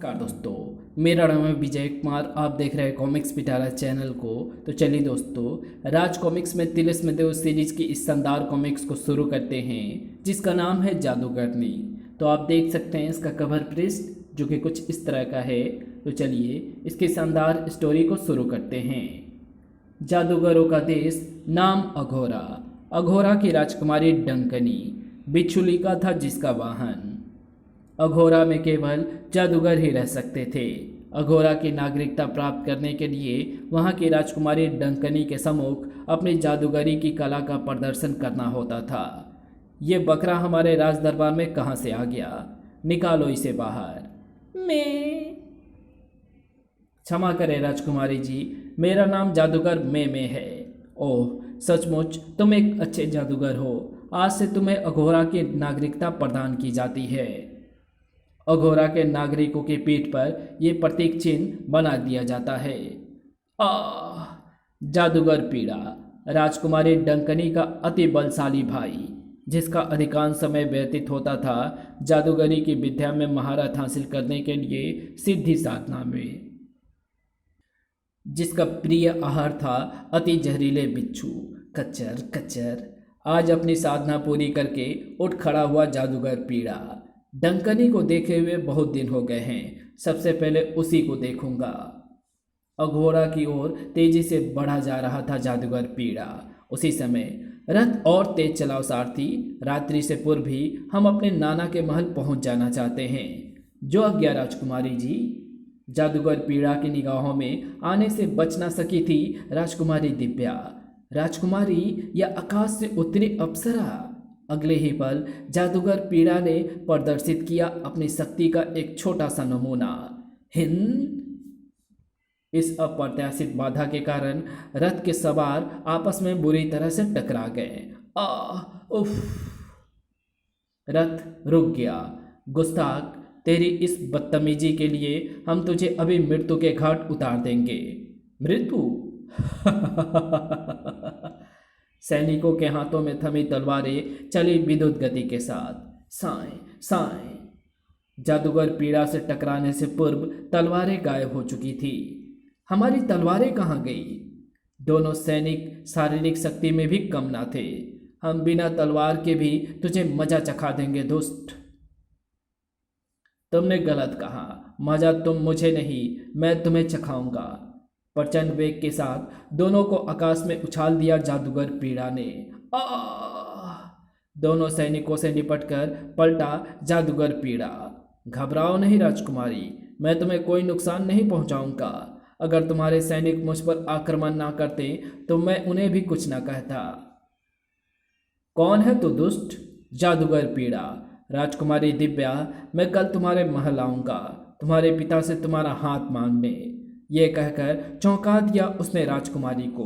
नमस्कार दोस्तों, मेरा नाम है विजय कुमार। आप देख रहे हैं कॉमिक्स पिटारा चैनल को। तो चलिए दोस्तों, राज कॉमिक्स में तिलिस्म देव सीरीज की इस शानदार कॉमिक्स को शुरू करते हैं, जिसका नाम है जादूगरनी। तो आप देख सकते हैं इसका कवर पृष्ठ जो कि कुछ इस तरह का है। तो चलिए इसकी शानदार स्टोरी को शुरू करते हैं। जादूगरों का देश, नाम अघोरा। अघोरा की राजकुमारी डंकनी बिच्छुलिका था जिसका वाहन। अघोरा में केवल जादूगर ही रह सकते थे। अघोरा की नागरिकता प्राप्त करने के लिए वहां की राजकुमारी डंकनी के सम्मुख अपनी जादूगरी की कला का प्रदर्शन करना होता था। ये बकरा हमारे राज दरबार में कहाँ से आ गया? निकालो इसे बाहर। मैं क्षमा करें राजकुमारी जी, मेरा नाम जादूगर में है। ओह, सचमुच तुम एक अच्छे जादूगर हो। आज से तुम्हें अघोरा की नागरिकता प्रदान की जाती है। अघोरा के नागरिकों की पीठ पर यह प्रतीक चिन्ह बना दिया जाता है। आह! जादूगर पीड़ा। राजकुमारी डंकनी का अति बलशाली भाई, जिसका अधिकांश समय व्यतीत होता था जादूगरी की विद्या में महारत हासिल करने के लिए सिद्धि साधना में, जिसका प्रिय आहार था अति जहरीले बिच्छू। कच्चर कच्चर। आज अपनी साधना पूरी करके उठ खड़ा हुआ जादूगर पीड़ा। डंकनी को देखे हुए बहुत दिन हो गए हैं, सबसे पहले उसी को देखूंगा। अघोरा की ओर तेजी से बढ़ा जा रहा था जादूगर पीड़ा। उसी समय रथ और तेज चलाओ सारथी, रात्रि से पूर्व ही हम अपने नाना के महल पहुंच जाना चाहते हैं। जो आज्ञा राजकुमारी जी। जादूगर पीड़ा की निगाहों में आने से बच ना सकी थी राजकुमारी दिव्या। राजकुमारी या आकाश से उतरी अप्सरा। अगले ही पल जादूगर पीड़ा ने प्रदर्शित किया अपनी शक्ति का एक छोटा सा नमूना। हिंद। इस अप्रत्याशित बाधा के कारण रथ के सवार आपस में बुरी तरह से टकरा गए। उफ! रथ रुक गया। गुस्ताख, तेरी इस बदतमीजी के लिए हम तुझे अभी मृत्यु के घाट उतार देंगे। मृत्यु? सैनिकों के हाथों में थमी तलवारें चली विद्युत गति के साथ। साएं साएं। जादूगर पीड़ा से टकराने से पूर्व तलवारें गायब हो चुकी थी। हमारी तलवारें कहाँ गई? दोनों सैनिक शारीरिक शक्ति में भी कम ना थे। हम बिना तलवार के भी तुझे मजा चखा देंगे दुष्ट। तुमने गलत कहा। मजा तुम मुझे नहीं, मैं तुम्हें चखाऊंगा। प्रचंड वेग के साथ दोनों को आकाश में उछाल दिया जादूगर पीड़ा ने। दोनों सैनिकों से निपटकर पलटा जादूगर पीड़ा। घबराओ नहीं राजकुमारी, मैं तुम्हें कोई नुकसान नहीं पहुंचाऊंगा। अगर तुम्हारे सैनिक मुझ पर आक्रमण ना करते तो मैं उन्हें भी कुछ ना कहता। कौन है तू दुष्ट? जादूगर पीड़ा। राजकुमारी दिव्या, मैं कल तुम्हारे महल आऊंगा, तुम्हारे पिता से तुम्हारा हाथ मांगने। ये कहकर चौंका दिया उसने राजकुमारी को।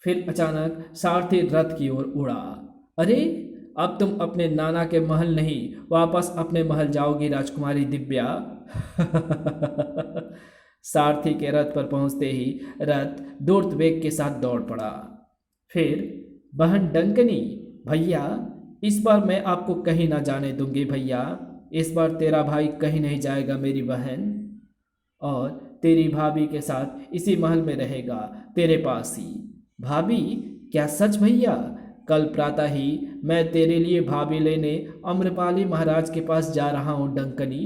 फिर अचानक सारथी रथ की ओर उड़ा। अरे, अब तुम अपने नाना के महल नहीं, वापस अपने महल जाओगी राजकुमारी दिव्या। सारथी के रथ पर पहुंचते ही रथ दूर्त वेग के साथ दौड़ पड़ा। फिर बहन डंकनी, भैया, इस बार मैं आपको कहीं ना जाने दूंगी भैया। इस बार तेरा भाई कहीं नहीं जाएगा मेरी बहन, और तेरी भाभी के साथ इसी महल में रहेगा, तेरे पास ही। भाभी? क्या सच भैया? कल प्रातः ही मैं तेरे लिए भाभी लेने अम्रपाली महाराज के पास जा रहा हूँ डंकनी।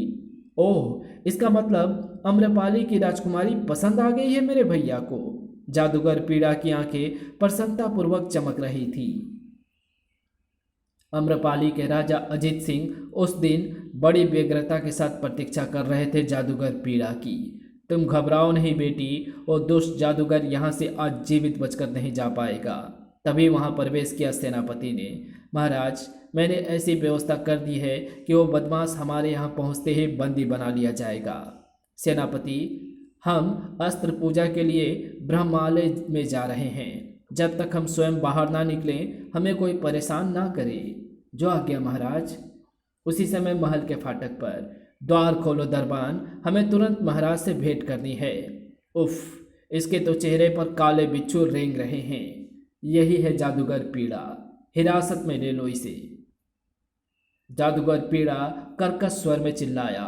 ओह, इसका मतलब अम्रपाली की राजकुमारी पसंद आ गई है मेरे भैया को। जादूगर पीड़ा की आंखें प्रसन्नतापूर्वक चमक रही थी। अम्रपाली के राजा अजीत सिंह उस दिन बड़ी व्यग्रता के साथ प्रतीक्षा कर रहे थे जादूगर पीड़ा की। तुम घबराओ नहीं बेटी, वो दुष्ट जादूगर यहाँ से आज जीवित बचकर नहीं जा पाएगा। तभी वहाँ प्रवेश किया सेनापति ने। महाराज, मैंने ऐसी व्यवस्था कर दी है कि वो बदमाश हमारे यहाँ पहुँचते ही बंदी बना लिया जाएगा। सेनापति, हम अस्त्र पूजा के लिए ब्रह्मालय में जा रहे हैं। जब तक हम स्वयं बाहर ना निकलें हमें कोई परेशान ना करे। जो आज्ञा महाराज। उसी समय महल के फाटक पर, द्वार खोलो दरबान, हमें तुरंत महाराज से भेंट करनी है। उफ! इसके तो चेहरे पर काले बिच्छू रेंग रहे हैं। यही है जादूगर पीड़ा, हिरासत में ले लो इसे। जादूगर पीड़ा कर्कश स्वर में चिल्लाया।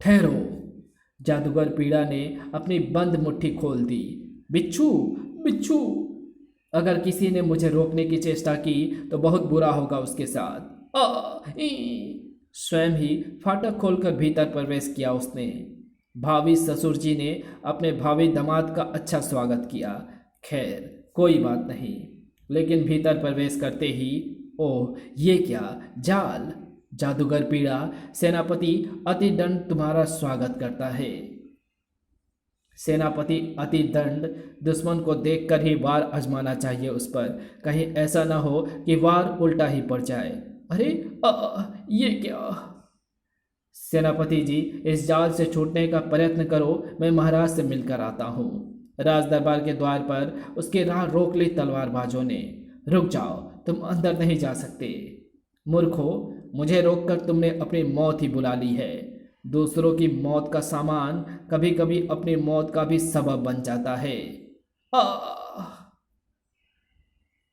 ठहरो। जादूगर पीड़ा ने अपनी बंद मुट्ठी खोल दी। बिच्छू, बिच्छू। अगर किसी ने मुझे रोकने की चेष्टा की तो बहुत बुरा होगा उसके साथ। स्वयं ही फाटक खोलकर भीतर प्रवेश किया उसने। भावी ससुर जी ने अपने भावी दामाद का अच्छा स्वागत किया। खैर कोई बात नहीं, लेकिन भीतर प्रवेश करते ही, ओह ये क्या जाल! जादूगर पीड़ा, सेनापति अतिदंड तुम्हारा स्वागत करता है। सेनापति अतिदंड, दुश्मन को देखकर ही वार आजमाना चाहिए उस पर, कहीं ऐसा ना हो कि वार उल्टा ही पड़ जाए। अरे ये क्या! सेनापति जी, इस जाल से छूटने का प्रयत्न करो, मैं महाराज से मिलकर आता हूँ। राज दरबार के द्वार पर उसकी राह रोक ली तलवारबाजों ने। रुक जाओ, तुम अंदर नहीं जा सकते। मूर्खो, मुझे रोककर तुमने अपनी मौत ही बुला ली है। दूसरों की मौत का सामान कभी कभी अपनी मौत का भी सबब बन जाता है।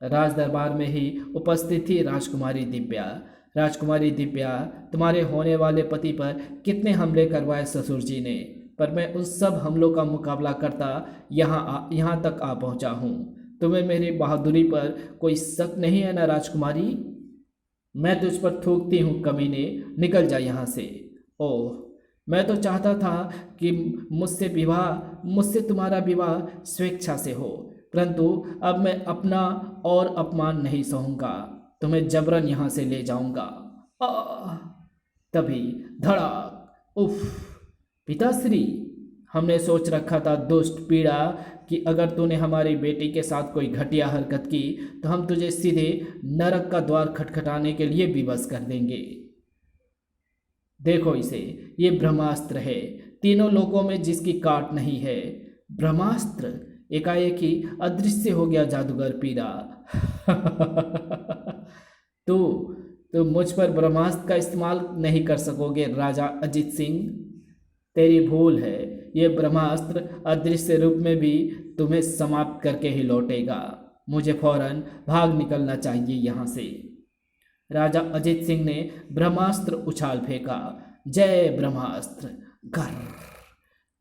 राज दरबार में ही उपस्थित थी राजकुमारी दिव्या। राजकुमारी दिव्या, तुम्हारे होने वाले पति पर कितने हमले करवाए ससुर जी ने, पर मैं उस सब हमलों का मुकाबला करता यहाँ तक आ पहुँचा हूँ। तुम्हें मेरी बहादुरी पर कोई शक नहीं है ना राजकुमारी? मैं तुझ पर थूकती हूँ कमीने, निकल जा यहाँ से। ओह, मैं तो चाहता था कि मुझसे तुम्हारा विवाह स्वेच्छा से हो, परंतु अब मैं अपना और अपमान नहीं सहूँगा। तुम्हें जबरन यहाँ से ले जाऊँगा। तभी धड़ाक! उफ! पिताश्री, हमने सोच रखा था दुष्ट पीड़ा कि अगर तूने हमारी बेटी के साथ कोई घटिया हरकत की तो हम तुझे सीधे नरक का द्वार खटखटाने के लिए विवश कर देंगे। देखो इसे, ये ब्रह्मास्त्र है, तीनों लोकों में जिसकी काट नहीं है। ब्रह्मास्त्र! एकाएक ही अदृश्य हो गया जादूगर पीड़ा। तो मुझ पर ब्रह्मास्त्र का इस्तेमाल नहीं कर सकोगे राजा अजित सिंह। तेरी भूल है, ये ब्रह्मास्त्र अदृश्य रूप में भी तुम्हें समाप्त करके ही लौटेगा। मुझे फौरन भाग निकलना चाहिए यहाँ से। राजा अजित सिंह ने ब्रह्मास्त्र उछाल फेंका। जय ब्रह्मास्त्र! गर!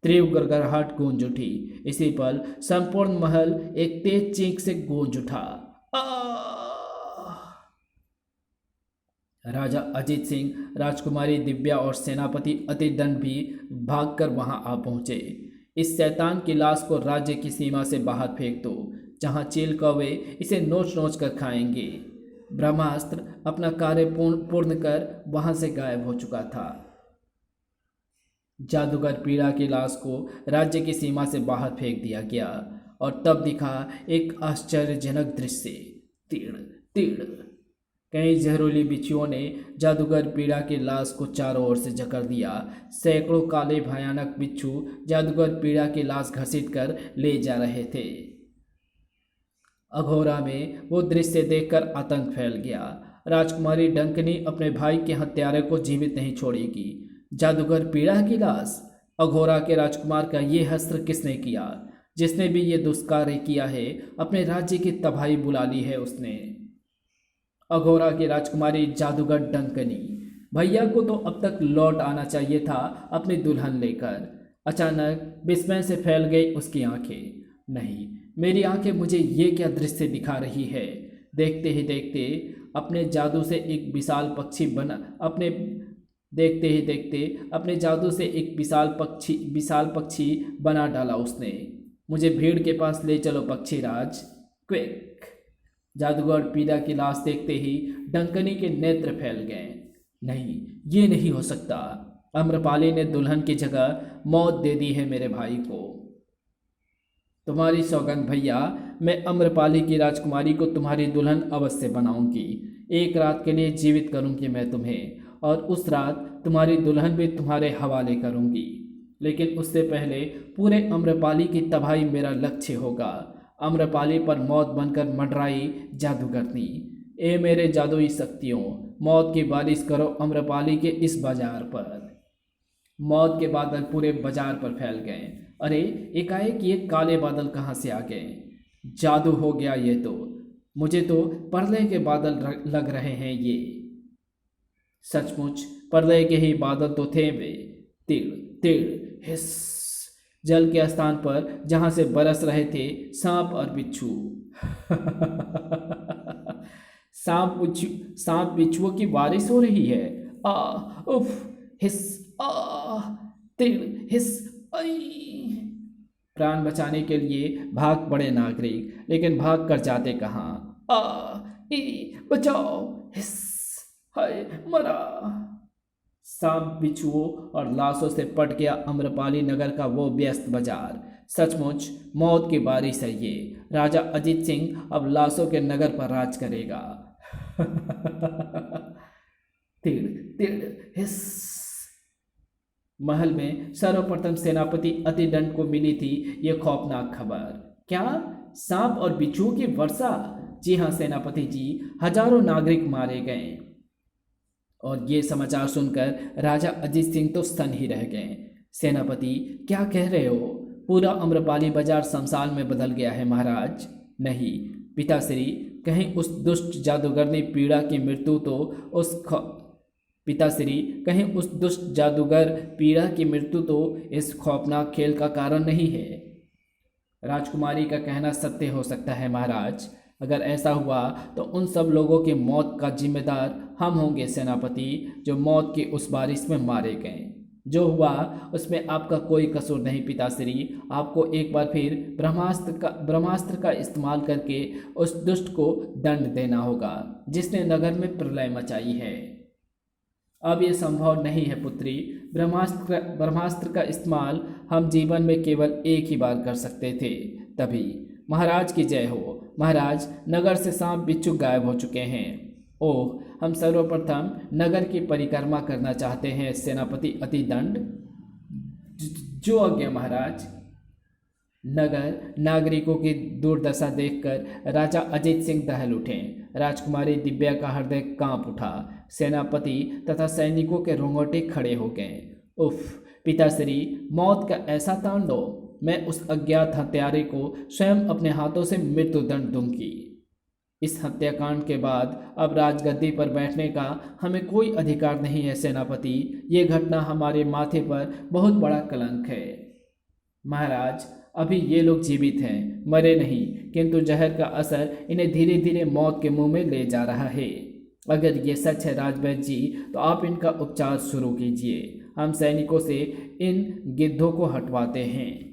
तीव्र गड़गड़ाहट गूंज उठी। इसी पल संपूर्ण महल एक तेज चीख से गूंज उठा। राजा अजित सिंह, राजकुमारी दिव्या और सेनापति अतिदंड भी भागकर वहां आ पहुंचे। इस शैतान की लाश को राज्य की सीमा से बाहर फेंक दो, जहां चील कौवे इसे नोच नोच कर खाएंगे। ब्रह्मास्त्र अपना कार्य पूर्ण कर वहां से गायब हो चुका था। जादूगर पीड़ा की लाश को राज्य की सीमा से बाहर फेंक दिया गया और तब दिखा एक आश्चर्यजनक दृश्य। तीड़ तीड़! कई जहरीली बिच्छुओं ने जादूगर पीड़ा की लाश को चारों ओर से जकड़ दिया। सैकड़ों काले भयानक बिच्छू जादूगर पीड़ा की लाश घसीटकर ले जा रहे थे। अघोरा में वो दृश्य देखकर आतंक फैल गया। राजकुमारी डंकनी अपने भाई के हत्यारे को जीवित नहीं छोड़ेगी। जादूगर पीड़ा की लाश! अघोरा के राजकुमार का ये हस्त्र किसने किया? जिसने भी ये दुष्कार्य किया है, अपने राज्य की तबाही बुला ली है उसने। अघोरा की राजकुमारी जादूगर डंकनी, भैया को तो अब तक लौट आना चाहिए था अपनी दुल्हन लेकर। अचानक विस्मय से फैल गई उसकी आंखें। नहीं, मेरी आंखें मुझे ये क्या दृश्य दिखा रही है? देखते ही देखते अपने जादू से एक विशाल पक्षी बना डाला उसने। मुझे भीड़ के पास ले चलो पक्षी राज, क्विक! जादूगर पीड़ा की लाश देखते ही डंकनी के नेत्र फैल गए। नहीं, ये नहीं हो सकता। अम्रपाली ने दुल्हन की जगह मौत दे दी है मेरे भाई को। तुम्हारी सौगंध भैया, मैं अम्रपाली की राजकुमारी को तुम्हारी दुल्हन अवश्य बनाऊंगी। एक रात के लिए जीवित करूंगी मैं तुम्हें, और उस रात तुम्हारी दुल्हन भी तुम्हारे हवाले करूंगी। लेकिन उससे पहले पूरे अम्रपाली की तबाही मेरा लक्ष्य होगा। अम्रपाली पर मौत बनकर मंडराई जादूगरनी। ए मेरे जादुई शक्तियों, मौत की बारिश करो अम्रपाली के इस बाजार पर। मौत के बादल पूरे बाजार पर फैल गए। अरे एकाएक ये काले बादल कहाँ से आ गए? जादू हो गया ये तो। मुझे तो प्रलय के बादल लग रहे हैं ये। सचमुच प्रलय के ही बादल तो थे वे। तीड़ तीड़ हिस। जल के स्थान पर जहां से बरस रहे थे सांप और बिच्छू। सांप बिच्छुओं की बारिश हो रही है। आ उफ हिस आ तीड़ हिस आई। प्राण बचाने के लिए भाग पड़े नागरिक, लेकिन भाग कर जाते कहाँ। आ ई बचाओ हिस हाय मरा। सांप बिच्छुओं और लाशों से पट गया अम्रपाली नगर का वो व्यस्त बाजार। सचमुच मौत की बारिश है ये। राजा अजीत सिंह अब लाशों के नगर पर राज करेगा। तीड़ तीड़ हिस। महल में सर्वप्रथम सेनापति अतिदंड को मिली थी यह खौफनाक खबर। क्या सांप और बिच्छुओं की वर्षा? जी हाँ सेनापति जी, हजारों नागरिक मारे गए। और ये समाचार सुनकर राजा अजीत सिंह तो स्तन ही रह गए। सेनापति क्या कह रहे हो? पूरा अम्रपाली बाजार शमशान में बदल गया है महाराज। नहीं पिताश्री, कहीं उस दुष्ट जादूगरनी पीड़ा की मृत्यु तो पिताश्री, कहीं उस दुष्ट जादूगर पीड़ा की मृत्यु तो इस खौफनाक खेल का कारण नहीं है। राजकुमारी का कहना सत्य हो सकता है महाराज। अगर ऐसा हुआ तो उन सब लोगों की मौत का जिम्मेदार हम होंगे सेनापति, जो मौत की उस बारिश में मारे गए। जो हुआ उसमें आपका कोई कसूर नहीं पिताश्री। आपको एक बार फिर ब्रह्मास्त्र का इस्तेमाल करके उस दुष्ट को दंड देना होगा जिसने नगर में प्रलय मचाई है। अब यह संभव नहीं है पुत्री। ब्रह्मास्त्र का इस्तेमाल हम जीवन में केवल एक ही बार कर सकते थे। तभी महाराज की जय हो। महाराज, नगर से सांप बिच्छू गायब हो चुके हैं। ओह, हम सर्वप्रथम नगर की परिक्रमा करना चाहते हैं सेनापति अतिदंड। जो आज्ञा महाराज। नगर नागरिकों की दुर्दशा देखकर राजा अजीत सिंह दहल उठे। राजकुमारी दिव्या का हृदय कांप उठा। सेनापति तथा सैनिकों के रोंगटे खड़े हो गए। उफ पिताश्री, मौत का ऐसा तांडव! मैं उस अज्ञात हत्यारे को स्वयं अपने हाथों से मृत्युदंड दूंगी। इस हत्याकांड के बाद अब राजगद्दी पर बैठने का हमें कोई अधिकार नहीं है सेनापति। ये घटना हमारे माथे पर बहुत बड़ा कलंक है। महाराज, अभी ये लोग जीवित हैं, मरे नहीं, किंतु जहर का असर इन्हें धीरे धीरे मौत के मुंह में ले जा रहा है। अगर ये सच है राजवैद्य जी, तो आप इनका उपचार शुरू कीजिए। हम सैनिकों से इन गिद्धों को हटवाते हैं।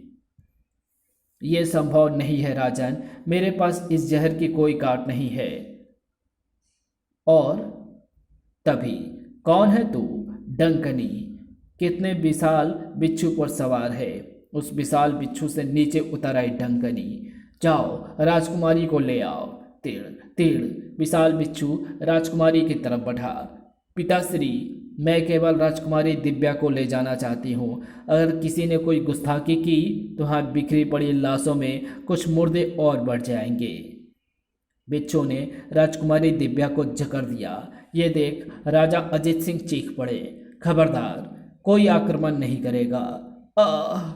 ये संभव नहीं है राजन, मेरे पास इस जहर की कोई काट नहीं है। और तभी, कौन है तू? डंकनी। कितने विशाल बिच्छू पर सवार है। उस विशाल बिच्छू से नीचे उतर आई डंकनी। जाओ राजकुमारी को ले आओ। तीड़ तीड़ विशाल बिच्छू राजकुमारी की तरफ बढ़ा। पिताश्री, मैं केवल राजकुमारी दिव्या को ले जाना चाहती हूँ। अगर किसी ने कोई गुस्ताखी की तो हाथ बिखरी पड़ी लाशों में कुछ मुर्दे और बढ़ जाएंगे। बिच्छू ने राजकुमारी दिव्या को जकड़ दिया। ये देख राजा अजीत सिंह चीख पड़े, खबरदार, कोई आक्रमण नहीं करेगा। आह,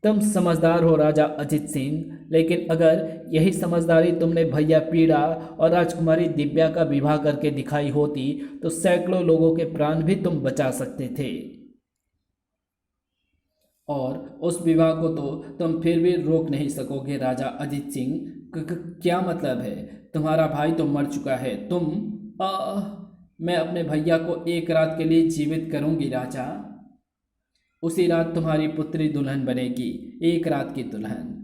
तुम समझदार हो राजा अजीत सिंह, लेकिन अगर यही समझदारी तुमने भैया पीड़ा और राजकुमारी दिव्या का विवाह करके दिखाई होती तो सैकड़ों लोगों के प्राण भी तुम बचा सकते थे। और उस विवाह को तो तुम फिर भी रोक नहीं सकोगे राजा अजीत सिंह। क्या मतलब है? तुम्हारा भाई तो मर चुका है। मैं अपने भैया को एक रात के लिए जीवित करूंगी राजा। उसी रात तुम्हारी पुत्री दुल्हन बनेगी, एक रात की दुल्हन।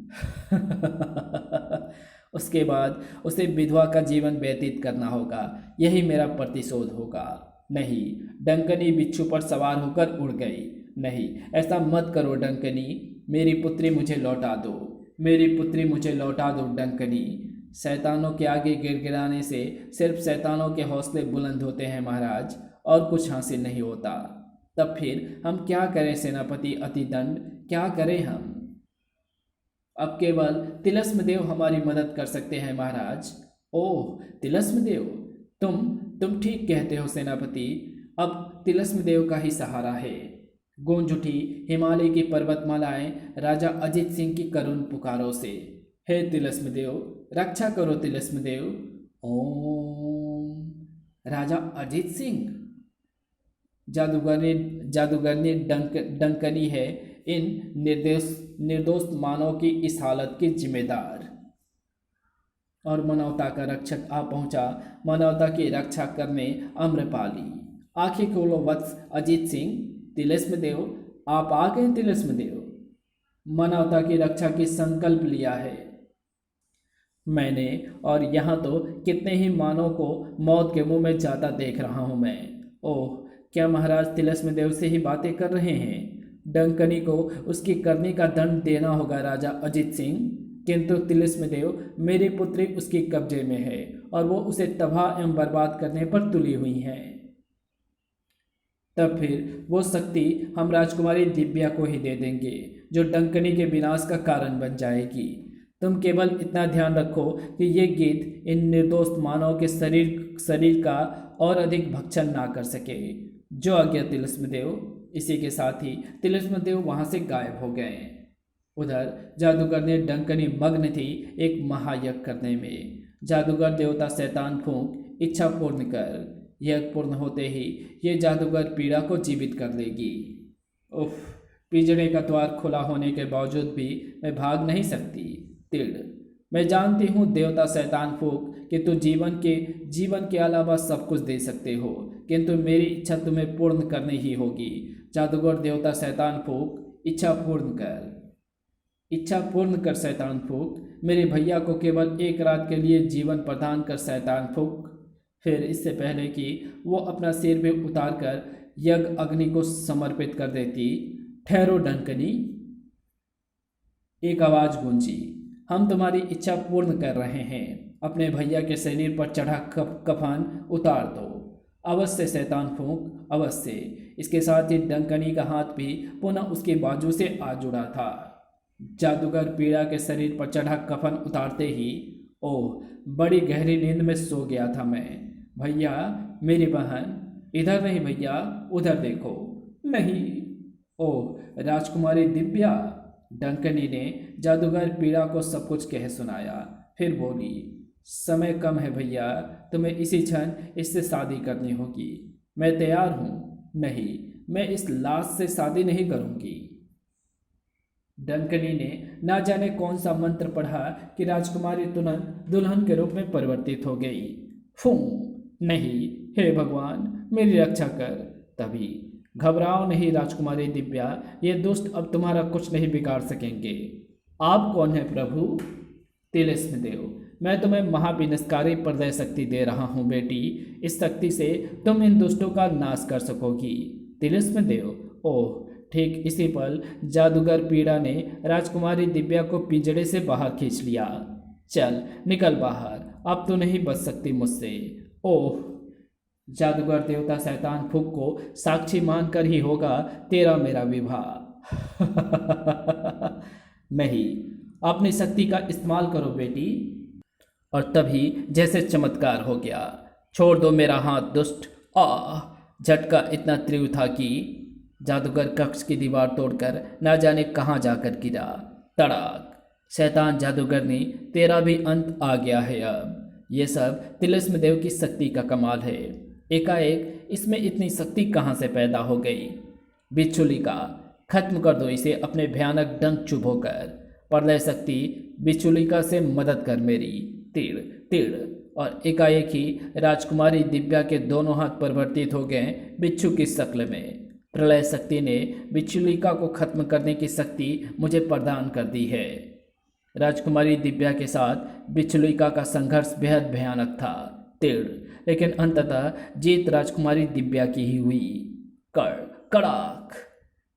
उसके बाद उसे विधवा का जीवन व्यतीत करना होगा। यही मेरा प्रतिशोध होगा। नहीं, डंकनी बिच्छू पर सवार होकर उड़ गई। नहीं, ऐसा मत करो डंकनी। मेरी पुत्री मुझे लौटा दो। मेरी पुत्री मुझे लौटा दो डंकनी। शैतानों के आगे गिड़गिड़ाने से सिर्फ शैतानों के हौसले बुलंद होते हैं महाराज, और कुछ हासिल नहीं होता। तब फिर हम क्या करें सेनापति अतिदंड, क्या करें हम? अब केवल तिलस्म देव हमारी मदद कर सकते हैं महाराज। ओह तिलस्म देव, तुम ठीक कहते हो सेनापति। अब तिलस्म देव का ही सहारा है। गूंज उठी हिमालय की पर्वतमालाएं राजा अजीत सिंह की करुण पुकारों से। हे तिलस्म देव, रक्षा करो तिलस्म देव। ओम। राजा अजीत सिंह, जादूगरनी डंकनी है इन निर्दोष मानव की इस हालत की जिम्मेदार। और मानवता का रक्षक आ पहुंचा, मानवता की रक्षा करने अम्रपाली। आंखें खोलो वत्स अजीत सिंह, तिलिस्म देव, आप आ गए तिलिस्म देव। मानवता की रक्षा की संकल्प लिया है मैंने, और यहाँ तो कितने ही मानव को मौत के मुंह में जाता देख रहा हूँ मैं। ओह, क्या महाराज तिलिस्म देव से ही बातें कर रहे हैं? डंकनी को उसकी करनी का दंड देना होगा राजा अजीत सिंह, किंतु तिलिस्म देव, मेरी पुत्री उसके कब्जे में है और वो उसे तबाह एवं बर्बाद करने पर तुली हुई है। तब फिर वो शक्ति हम राजकुमारी दिव्या को ही दे देंगे, जो डंकनी के विनाश का कारण बन जाएगी। तुम केवल इतना ध्यान रखो कि ये गीत इन निर्दोष मानव के शरीर का और अधिक भक्षण ना कर सके। जो आज्ञा तिलिस्म देव। इसी के साथ ही तिलिस्म देव वहां से गायब हो गए। उधर जादूगर ने डंकनी मग्न थी एक महायज्ञ करने में। जादूगर देवता शैतान फूंक इच्छा पूर्ण कर, यज्ञ पूर्ण होते ही ये जादूगर पीड़ा को जीवित कर लेगी। उफ, पिंजरे का द्वार खुला होने के बावजूद भी मैं भाग नहीं सकती। तीड़, मैं जानती हूँ देवता शैतान फूंक कि तू जीवन के अलावा सब कुछ दे सकते हो, किंतु मेरी इच्छा तुम्हें पूर्ण करनी ही होगी। जादूगर देवता शैतान फूंक इच्छा पूर्ण कर शैतान फूंक, मेरे भैया को केवल एक रात के लिए जीवन प्रदान कर शैतान फूंक। फिर इससे पहले कि वो अपना सिर भी उतार कर यज्ञ अग्नि को समर्पित कर देती, ठहरो डंकनी, एक आवाज गूंजी, हम तुम्हारी इच्छा पूर्ण कर रहे हैं। अपने भैया के शरीर पर चढ़ा कफन उतार दो। अवश्य शैतान फूंक, अवश्य। इसके साथ ही डंकनी का हाथ भी पुनः उसके बाजू से आ जुड़ा था। जादूगर पीड़ा के शरीर पर चढ़ा कफन उतारते ही, ओह, बड़ी गहरी नींद में सो गया था मैं। भैया, मेरी बहन, इधर नहीं भैया, उधर देखो। नहीं। ओह, राजकुमारी दिव्या। डंकनी ने जादूगर पीड़ा को सब कुछ कह सुनाया। फिर बोली, समय कम है भैया, तुम्हें इसी क्षण इससे शादी करनी होगी। मैं तैयार हूँ। नहीं, मैं इस लाश से शादी नहीं करूँगी। डंकनी ने ना जाने कौन सा मंत्र पढ़ा कि राजकुमारी तुरंत दुल्हन के रूप में परिवर्तित हो गई। फूं, नहीं, हे भगवान, मेरी रक्षा कर। तभी, घबराओ नहीं राजकुमारी दिव्या, ये दुष्ट अब तुम्हारा कुछ नहीं बिगाड़ सकेंगे। आप कौन है प्रभु? तिलिस्म देव, मैं तुम्हें महाविनाशकारी प्रदय शक्ति दे रहा हूँ बेटी। इस शक्ति से तुम इन दुष्टों का नाश कर सकोगी। तिलिस्म देव, ओह, ठीक इसी पल जादूगर पीड़ा ने राजकुमारी दिव्या को पिंजरे से बाहर खींच लिया। चल निकल बाहर, अब तो नहीं बच सकती मुझसे। ओह, जादूगर देवता शैतान फूंक को साक्षी मानकर ही होगा तेरा मेरा विवाह। नहीं, अपनी शक्ति का इस्तेमाल करो बेटी। और तभी जैसे चमत्कार हो गया। छोड़ दो मेरा हाथ दुष्ट। झटका इतना तीव्र था कि जादूगर कक्ष की दीवार तोड़कर ना जाने कहाँ जाकर गिरा। तड़ाक! शैतान जादूगरनी, तेरा भी अंत आ गया है अब। ये सब तिलिस्म देव की शक्ति का कमाल है। एकाएक इसमें इतनी शक्ति कहाँ से पैदा हो गई? बिच्छुलिका, खत्म कर दो इसे अपने भयानक डंक चुभोकर। प्रलय शक्ति, बिच्छुलिका से मदद कर मेरी। तीड़ तीड़, और एकाएक ही राजकुमारी दिव्या के दोनों हाथ परिवर्तित हो गए बिच्छू की शक्ल में। प्रलय शक्ति ने बिच्छुलिका को खत्म करने की शक्ति मुझे प्रदान कर दी है। राजकुमारी दिव्या के साथ बिच्छुलिका का संघर्ष बेहद भयानक था। तीड़, लेकिन अंततः जीत राजकुमारी दिव्या की ही हुई। कड़ाक!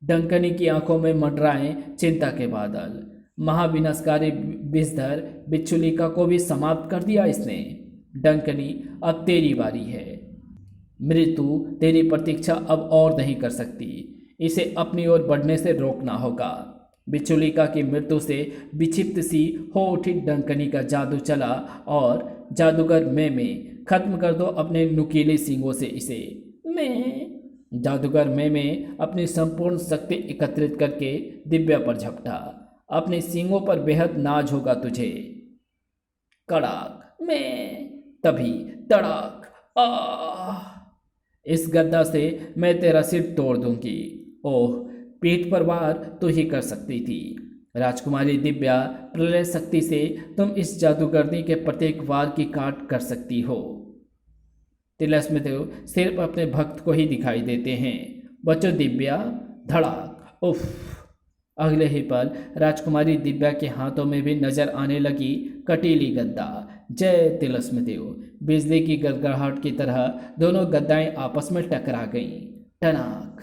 डंकनी की आंखों में मंडराए चिंता के बादल। महाविनाशकारी विषधर बिच्छुलिका को भी समाप्त कर दिया इसने। डंकनी, अब तेरी बारी है। मृत्यु तेरी प्रतीक्षा अब और नहीं कर सकती। इसे अपनी ओर बढ़ने से रोकना होगा। बिच्छुलिका की मृत्यु से विक्षिप्त सी हो उठी डंकनी का जादू चला और जादूगर में खत्म कर दो अपने नुकीले सींगों से इसे। मैं जादूगर में अपनी संपूर्ण शक्ति एकत्रित करके दिव्या पर झपटा। अपने सींगों पर बेहद नाज होगा तुझे। कड़ाक! मैं तभी तड़ाक! इस गद्दा से मैं तेरा सिर तोड़ दूंगी। ओह, पीठ पर वार तो ही कर सकती थी। राजकुमारी दिव्या, प्रलय शक्ति से तुम इस जादूगरनी के प्रत्येक वार की काट कर सकती हो। तिलस्म देव सिर्फ अपने भक्त को ही दिखाई देते हैं। बचो दिव्या। धड़ाक। उफ। अगले ही पल राजकुमारी दिव्या के हाथों में भी नजर आने लगी कटीली गद्दा। जय तिलस्म देव। बिजली की गड़गड़ाहट की तरह दोनों गद्दाएं आपस में टकरा गईं। टनाक।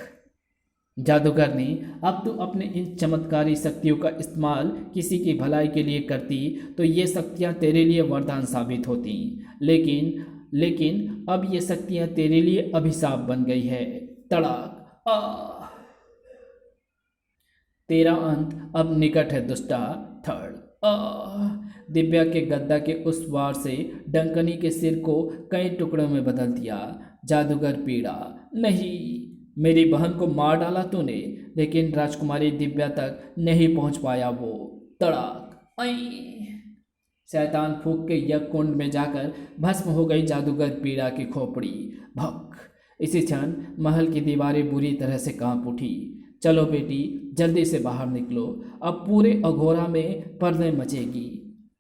जादूगरनी, अब तू अपने इन चमत्कारी शक्तियों का इस्तेमाल किसी की भलाई के लिए करती तो ये शक्तियां तेरे लिए वरदान साबित होती, लेकिन लेकिन अब ये शक्तियां तेरे लिए अभिशाप बन गई है। तड़ाक। आ तेरा अंत अब निकट है दुष्टा। थर्ड। दिव्या के गद्दा के उस वार से डंकनी के सिर को कई टुकड़ों में बदल दिया। जादूगर पीड़ा। नहीं, मेरी बहन को मार डाला तूने, लेकिन राजकुमारी दिव्या तक नहीं पहुंच पाया वो। तड़ाक। आई। शैतान फूंक के यज्ञ कुंड में जाकर भस्म हो गई जादूगर पीड़ा की खोपड़ी। भक। इसी क्षण महल की दीवारें बुरी तरह से कांप उठी। चलो बेटी, जल्दी से बाहर निकलो, अब पूरे अघोरा में पर्दे मचेगी।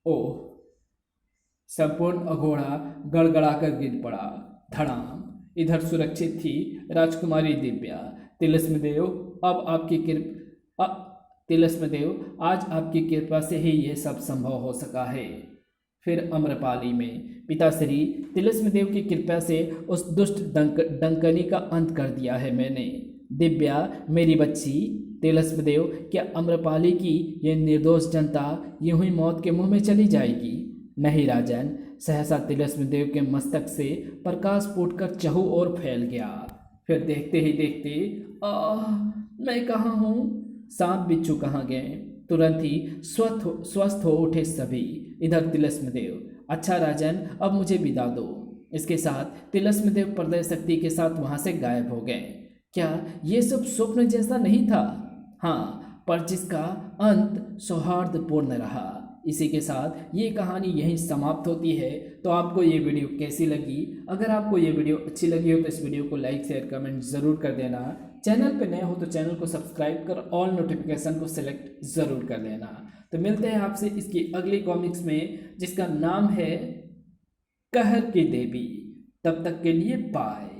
ओह। संपूर्ण अघोरा गड़गड़ाकर गिर पड़ा। धड़ाम। इधर सुरक्षित थी राजकुमारी दिव्या। तिलस्म देव, अब आपकी कृपा तिलस्म देव, आज आपकी कृपा से ही यह सब संभव हो सका है। फिर अम्रपाली में पिताश्री, तिलस्म देव की कृपा से उस दुष्ट डंकनी का अंत कर दिया है मैंने। दिव्या मेरी बच्ची। तिलस्म देव, क्या अम्रपाली की ये निर्दोष जनता यूं ही मौत के मुंह में चली जाएगी? नहीं राजन। सहसा तिलस्म देव के मस्तक से प्रकाश फूटकर चहु ओर फैल गया। फिर देखते ही देखते मैं कहाँ हूँ? सांप बिच्छू कहाँ गए? तुरंत ही स्वस्थ हो उठे सभी। इधर तिलस्म देव, अच्छा राजन, अब मुझे विदा दो। इसके साथ तिलस्म देव प्रलय शक्ति के साथ वहां से गायब हो गए। क्या ये सब स्वप्न जैसा नहीं था? हाँ, पर जिसका अंत सौहार्दपूर्ण रहा। इसी के साथ ये कहानी यहीं समाप्त होती है। तो आपको ये वीडियो कैसी लगी? अगर आपको ये वीडियो अच्छी लगी हो तो इस वीडियो को लाइक शेयर कमेंट ज़रूर कर देना। चैनल पे नए हो तो चैनल को सब्सक्राइब कर ऑल नोटिफिकेशन को सिलेक्ट ज़रूर कर लेना। तो मिलते हैं आपसे इसकी अगली कॉमिक्स में, जिसका नाम है कहर की देवी। तब तक के लिए बाय।